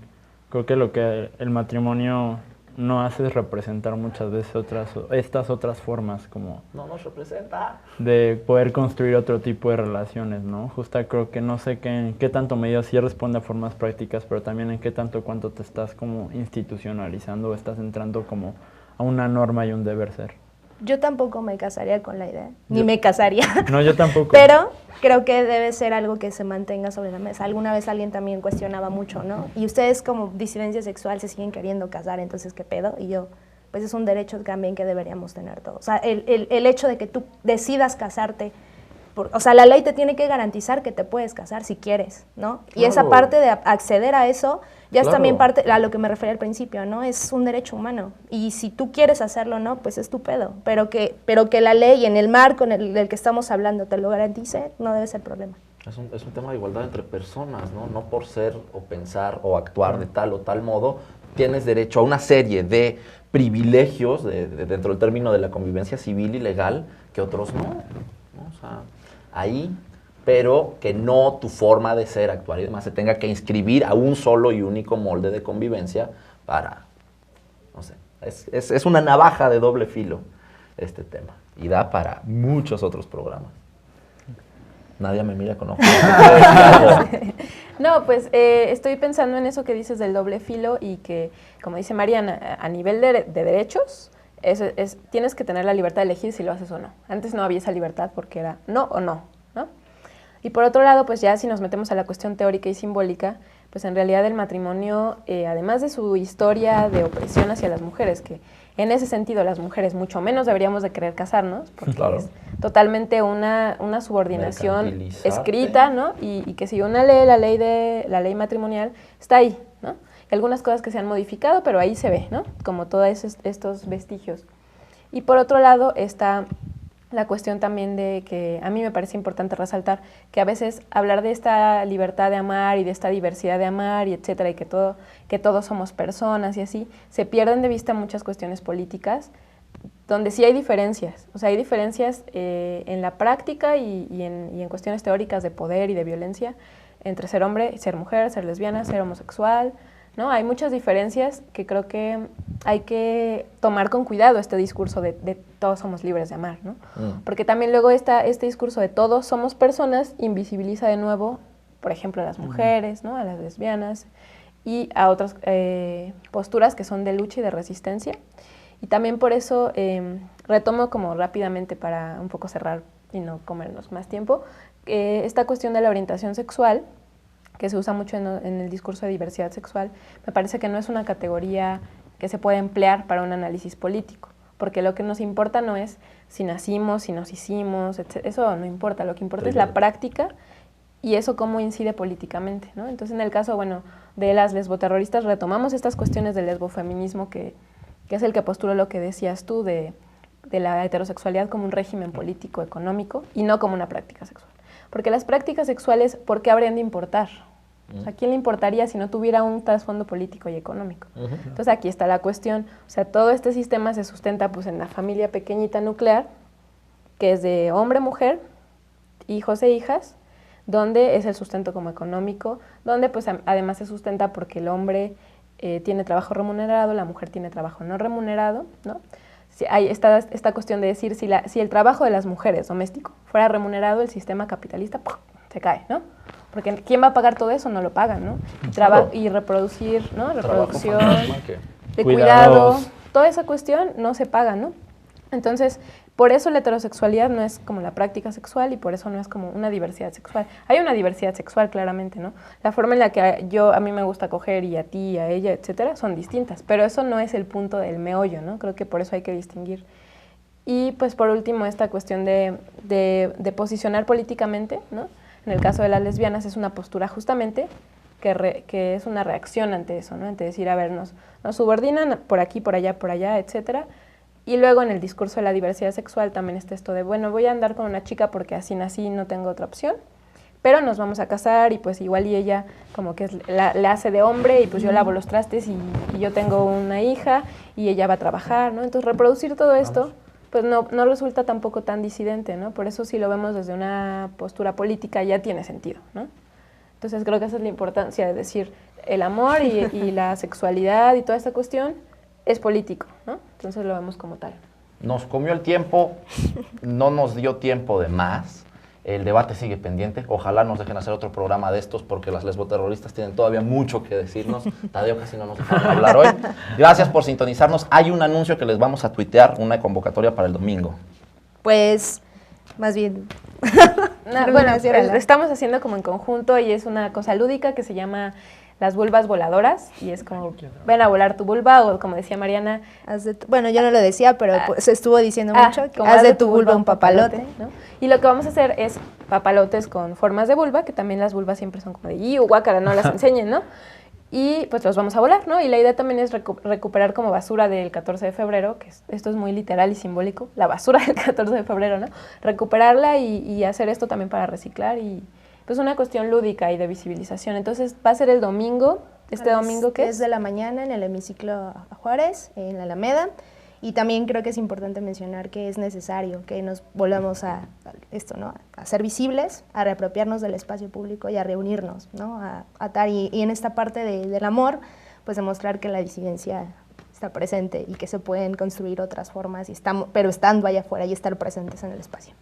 S10: creo que lo que el matrimonio no hace es representar muchas veces estas otras formas, como
S1: no nos representa,
S10: de poder construir otro tipo de relaciones, ¿no? Justo creo que no sé en qué tanto medida sí responde a formas prácticas, pero también en qué tanto cuánto te estás como institucionalizando o estás entrando como a una norma y un deber ser.
S9: Yo tampoco me casaría con la idea, ni me casaría.
S10: No, yo tampoco.
S9: Pero creo que debe ser algo que se mantenga sobre la mesa. Alguna vez alguien también cuestionaba mucho, ¿no? Y ustedes como disidencia sexual se siguen queriendo casar, entonces, ¿qué pedo? Y yo, pues es un derecho también que deberíamos tener todos. O sea, el hecho de que tú decidas casarte, o sea, la ley te tiene que garantizar que te puedes casar si quieres, ¿no? Claro. Y esa parte de acceder a eso ya es también parte a lo que me refería al principio, ¿no? Es un derecho humano. Y si tú quieres hacerlo, ¿no? Pues es tu pedo. Pero que la ley en el marco del que estamos hablando te lo garantice, no debe ser problema.
S1: Es un tema de igualdad entre personas, ¿no? No por ser o pensar o actuar de tal o tal modo, tienes derecho a una serie de privilegios dentro del término de la convivencia civil y legal que otros no, ¿no? O sea, ahí, pero que no tu forma de ser, actuar y demás se tenga que inscribir a un solo y único molde de convivencia para, no sé, es una navaja de doble filo este tema y da para muchos otros programas. Nadia me mira con ojos.
S11: No, pues estoy pensando en eso que dices del doble filo y que, como dice Mariana, a nivel de derechos, tienes que tener la libertad de elegir si lo haces o no. Antes no había esa libertad porque era no o no, ¿no? Y por otro lado, pues ya si nos metemos a la cuestión teórica y simbólica, pues en realidad el matrimonio, además de su historia de opresión hacia las mujeres, que en ese sentido las mujeres mucho menos deberíamos de querer casarnos, porque
S1: claro,
S11: es totalmente una subordinación escrita, ¿no? Y que si uno lee la ley matrimonial, está ahí, ¿no? Algunas cosas que se han modificado, pero ahí se ve, ¿no? Como todos estos vestigios. Y por otro lado está la cuestión también de que a mí me parece importante resaltar que a veces hablar de esta libertad de amar y de esta diversidad de amar y etcétera, y que todos somos personas y así, se pierden de vista muchas cuestiones políticas donde sí hay diferencias. O sea, hay diferencias en la práctica y en cuestiones teóricas de poder y de violencia entre ser hombre, ser mujer, ser lesbiana, ser homosexual, ¿no? Hay muchas diferencias que creo que hay que tomar con cuidado este discurso de todos somos libres de amar, ¿no? Porque también luego este discurso de todos somos personas invisibiliza de nuevo, por ejemplo, a las mujeres, ¿no? A las lesbianas y a otras posturas que son de lucha y de resistencia. Y también por eso retomo como rápidamente para un poco cerrar y no comernos más tiempo, esta cuestión de la orientación sexual, que se usa mucho en el discurso de diversidad sexual, me parece que no es una categoría que se puede emplear para un análisis político, porque lo que nos importa no es si nacimos, si nos hicimos, etc. Eso no importa, lo que importa es la práctica y eso cómo incide políticamente, ¿no? Entonces, en el caso, bueno, de las lesboterroristas, retomamos estas cuestiones del lesbofeminismo, que es el que postula lo que decías tú de la heterosexualidad como un régimen político, económico, y no como una práctica sexual. Porque las prácticas sexuales, ¿por qué habrían de importar? O sea, ¿a quién le importaría si no tuviera un trasfondo político y económico? Entonces aquí está la cuestión. O sea, todo este sistema se sustenta pues en la familia pequeñita nuclear, que es de hombre, mujer, hijos e hijas, donde es el sustento como económico, donde pues además se sustenta porque el hombre tiene trabajo remunerado, la mujer tiene trabajo no remunerado, ¿no? Si hay esta cuestión de decir si el trabajo de las mujeres doméstico fuera remunerado, el sistema capitalista ¡pum!, se cae, ¿no? Porque ¿quién va a pagar todo eso? No lo pagan, ¿no? Y reproducir, ¿no? Reproducción, de cuidado, toda esa cuestión no se paga, ¿no? Entonces, por eso la heterosexualidad no es como la práctica sexual y por eso no es como una diversidad sexual. Hay una diversidad sexual, claramente, ¿no? La forma en la que a mí me gusta coger y a ti, a ella, etcétera, son distintas, pero eso no es el punto del meollo, ¿no? Creo que por eso hay que distinguir. Y, pues, por último, esta cuestión de posicionar políticamente, ¿no? En el caso de las lesbianas es una postura justamente que es una reacción ante eso, ¿no? Ante decir, a ver, nos subordinan por aquí, por allá, etcétera. Y luego en el discurso de la diversidad sexual también está esto de, bueno, voy a andar con una chica porque así nací, no tengo otra opción, pero nos vamos a casar y pues igual y ella como que le hace de hombre y pues yo lavo los trastes y yo tengo una hija y ella va a trabajar, ¿no? Entonces reproducir todo esto pues no resulta tampoco tan disidente, ¿no? Por eso si lo vemos desde una postura política ya tiene sentido, ¿no? Entonces creo que esa es la importancia de decir el amor y la sexualidad y toda esta cuestión es político, ¿no? Entonces lo vemos como tal.
S1: Nos comió el tiempo, no nos dio tiempo de más. El debate sigue pendiente. Ojalá nos dejen hacer otro programa de estos porque las lesboterroristas tienen todavía mucho que decirnos. Tadeo casi no nos dejaron hablar hoy. Gracias por sintonizarnos. Hay un anuncio que les vamos a tuitear, una convocatoria para el domingo.
S9: Pues, más bien...
S11: bueno, estamos haciendo como en conjunto y es una cosa lúdica que se llama las vulvas voladoras y es como, ven a volar tu vulva o como decía Mariana...
S9: bueno, yo no lo decía, pero pues, se estuvo diciendo mucho, haz de tu vulva un papalote,
S11: ¿no? Y lo que vamos a hacer es papalotes con formas de vulva, que también las vulvas siempre son como de, ¡iu, guácara, no las enseñen, ¿no? Y pues los vamos a volar, ¿no? Y la idea también es recuperar como basura del 14 de febrero, que esto es muy literal y simbólico, la basura del 14 de febrero, ¿no? Recuperarla y hacer esto también para reciclar y pues una cuestión lúdica y de visibilización. Entonces va a ser el domingo, domingo que es
S9: 10 de la mañana en el hemiciclo a Juárez, en la Alameda. Y también creo que es importante mencionar que es necesario que nos volvamos a esto, ¿no? A ser visibles, a reapropiarnos del espacio público y a reunirnos, ¿no? A atar y en esta parte del amor, pues demostrar que la disidencia está presente y que se pueden construir otras formas, pero estando allá afuera y estar presentes en el espacio.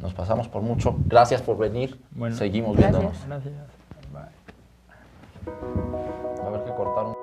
S1: Nos pasamos por mucho. Gracias por venir.
S10: Bueno,
S1: seguimos viéndonos.
S10: Gracias. Bye.
S1: A ver qué cortaron.